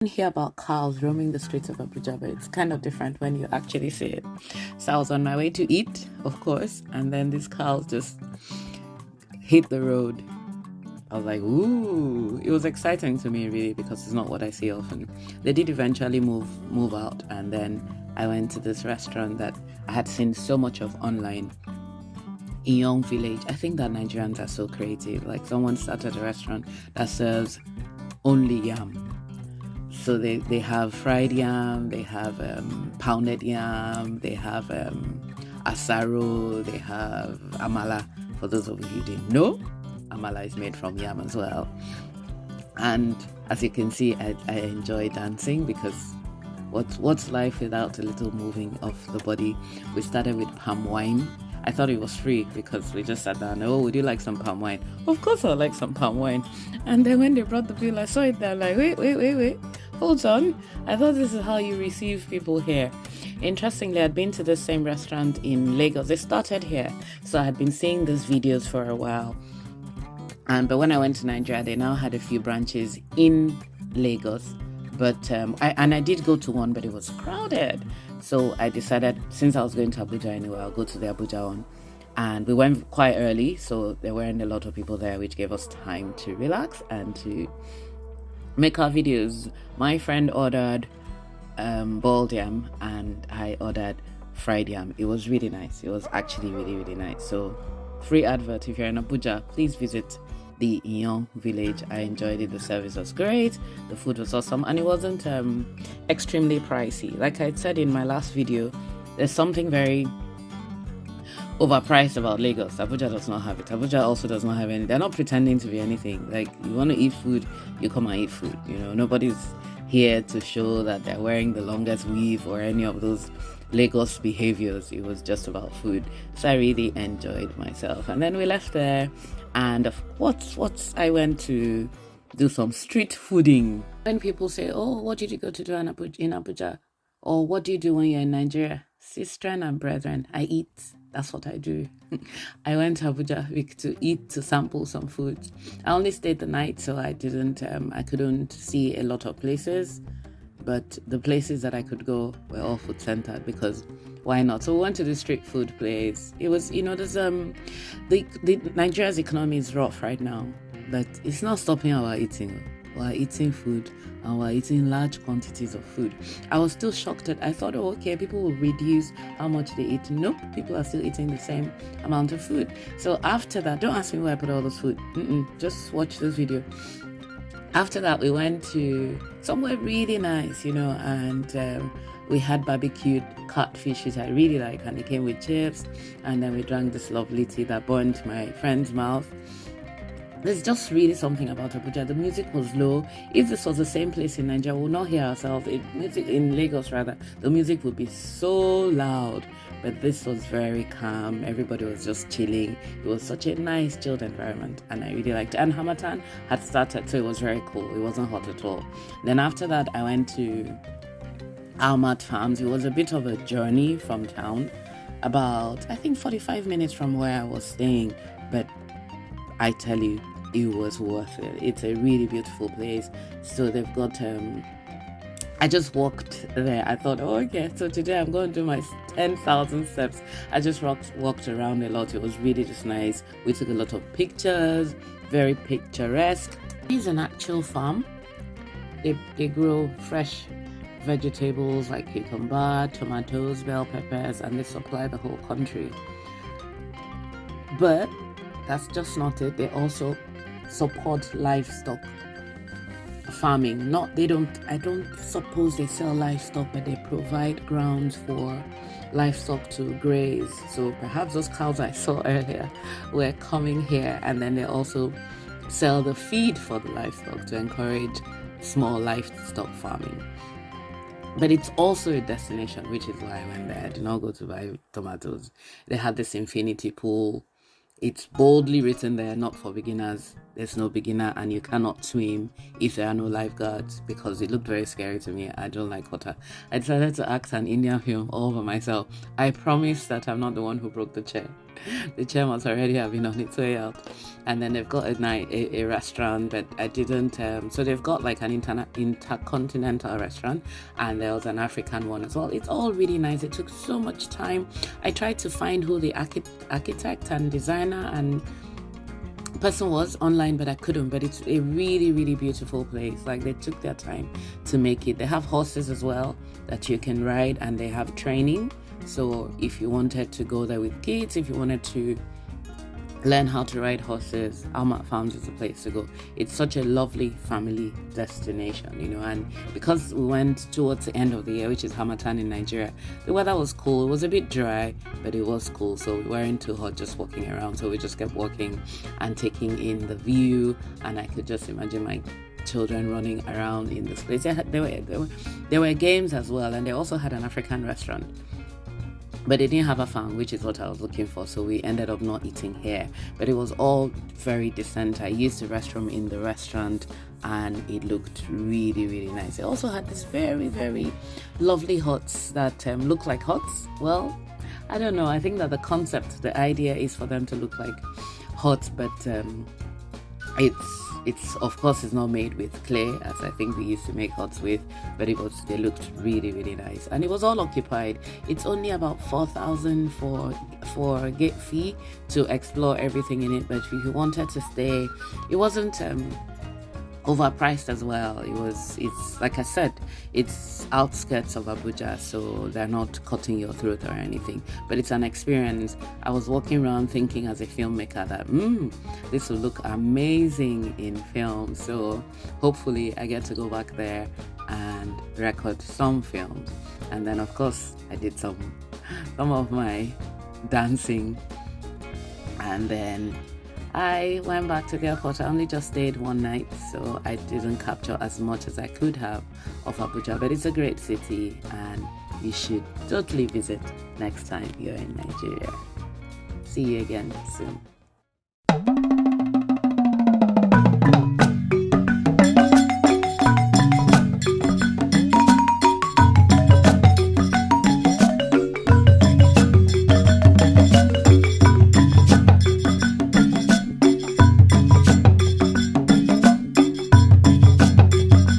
Hear about cows roaming the streets of Abuja, but it's kind of different when you actually see it. So I was on my way to eat, of course, and then these cows just hit the road. I was like, ooh, it was exciting to me really because it's not what I see often. They did eventually move out, and then I went to this restaurant that I had seen so much of online. In Young Village. I think that Nigerians are so creative. Like someone started a restaurant that serves only yam. So they have fried yam, they have pounded yam, they have asaro, they have amala. For those of you who didn't know, amala is made from yam as well. And as you can see, I enjoy dancing because what's life without a little moving of the body? We started with palm wine. I thought it was free because we just sat down. Oh, would you like some palm wine? Of course I like some palm wine. And then when they brought the bill, I saw it there. I'm like, wait. Hold on. I thought this is how you receive people here. Interestingly, I'd been to the same restaurant in Lagos. They started here. So I had been seeing these videos for a while. But when I went to Nigeria, they now had a few branches in Lagos. But I did go to one, but it was crowded. So I decided, since I was going to Abuja anyway, I'll go to the Abuja one. And we went quite early, so there weren't a lot of people there, which gave us time to relax and to make our videos. My friend ordered boiled yam, and I ordered fried yam. It was really nice. It was actually really, really nice. So free advert, if you're in Abuja, please visit the Young Village. I enjoyed it. The service was great, the food was awesome, and it wasn't extremely pricey. Like I said in my last video, there's something very overpriced about Lagos. Abuja does not have it. Abuja also does not have any. They're not pretending to be anything. Like, you want to eat food, you come and eat food. Nobody's here to show that they're wearing the longest weave or any of those Lagos behaviors. It was just about food. So I really enjoyed myself. And then we left there, and I went to do some street fooding. When people say, oh, what did you go to do in Abuja? Or what do you do when you're in Nigeria? Sister and brethren, I eat. That's what I do. I went to Abuja to eat, to sample some food. I only stayed the night, so I couldn't see a lot of places. But the places that I could go were all food centered because why not? So we went to the street food place. It was, there's Nigeria's economy is rough right now, but it's not stopping our eating. We're eating food and we're eating large quantities of food. I was still shocked that I thought, okay, people will reduce how much they eat. Nope, people are still eating the same amount of food. So after that, don't ask me where I put all this food. Just watch this video. After that, we went to somewhere really nice, and we had barbecued catfish, which I really like, and it came with chips, and then we drank this lovely tea that burnt my friend's mouth. There's just really something about Abuja. The music was low. If this was the same place in Nigeria, we would not hear ourselves. Music in Lagos, rather, the music would be so loud. But this was very calm. Everybody was just chilling. It was such a nice, chilled environment, and I really liked it. And Hamatan had started, so it was very cool. It wasn't hot at all. Then after that, I went to Almat Farms. It was a bit of a journey from town, about, I think, 45 minutes from where I was staying. But I tell you, it was worth it. It's a really beautiful place. So they've got I just walked there. I thought, oh, okay, so today I'm going to do my 10,000 steps. I just walked around a lot. It was really just nice. We took a lot of pictures, very picturesque. It's an actual farm. They grow fresh vegetables like cucumber, tomatoes, bell peppers, and they supply the whole country. But that's just not it. They also support livestock farming. I don't suppose they sell livestock, but they provide grounds for livestock to graze. So perhaps those cows I saw earlier were coming here, and then they also sell the feed for the livestock to encourage small livestock farming. But it's also a destination, which is why I went there. I did not go to buy tomatoes. They had this infinity pool. It's boldly written there, not for beginners. there's no beginner, and you cannot swim if there are no lifeguards, because it looked very scary to me. I don't like water. I decided to act an Indian film all by myself. I promise that I'm not the one who broke the chair. The chair must already have been on its way out. And then they've got a restaurant, but I didn't. So they've got like an intercontinental restaurant, and there was an African one as well. It's all really nice. It took so much time. I tried to find who the architect and designer and person was online, but I couldn't. But it's a really, really beautiful place. Like, they took their time to make it. They have horses as well that you can ride, and they have training. So if you wanted to go there with kids, if you wanted to learn how to ride horses, Almat Farms is the place to go. It's such a lovely family destination, and because we went towards the end of the year, which is Hamatan in Nigeria, the weather was cool. It was a bit dry, but it was cool, so we weren't too hot just walking around. So we just kept walking and taking in the view, and I could just imagine my children running around in this place. There were games as well, and they also had an African restaurant, but they didn't have a fan, which is what I was looking for. So we ended up not eating here, but it was all very decent. I used the restroom in the restaurant, and it looked really, really nice. It also had this very, very lovely huts that look like huts. Well, I don't know. I think that the idea is for them to look like huts, but it's of course it's not made with clay, as I think we used to make huts with, but they looked really, really nice, and it was all occupied. It's only about 4,000 for a gate fee to explore everything in it, but if you wanted to stay, it wasn't overpriced as well. It's like I said, it's outskirts of Abuja, so they're not cutting your throat or anything, but it's an experience. I was walking around thinking as a filmmaker that this will look amazing in film, so hopefully I get to go back there and record some films. And then of course I did some of my dancing, and then I went back to the airport. I only just stayed one night, so I didn't capture as much as I could have of Abuja, but it's a great city, and you should totally visit next time you're in Nigeria. See you again soon.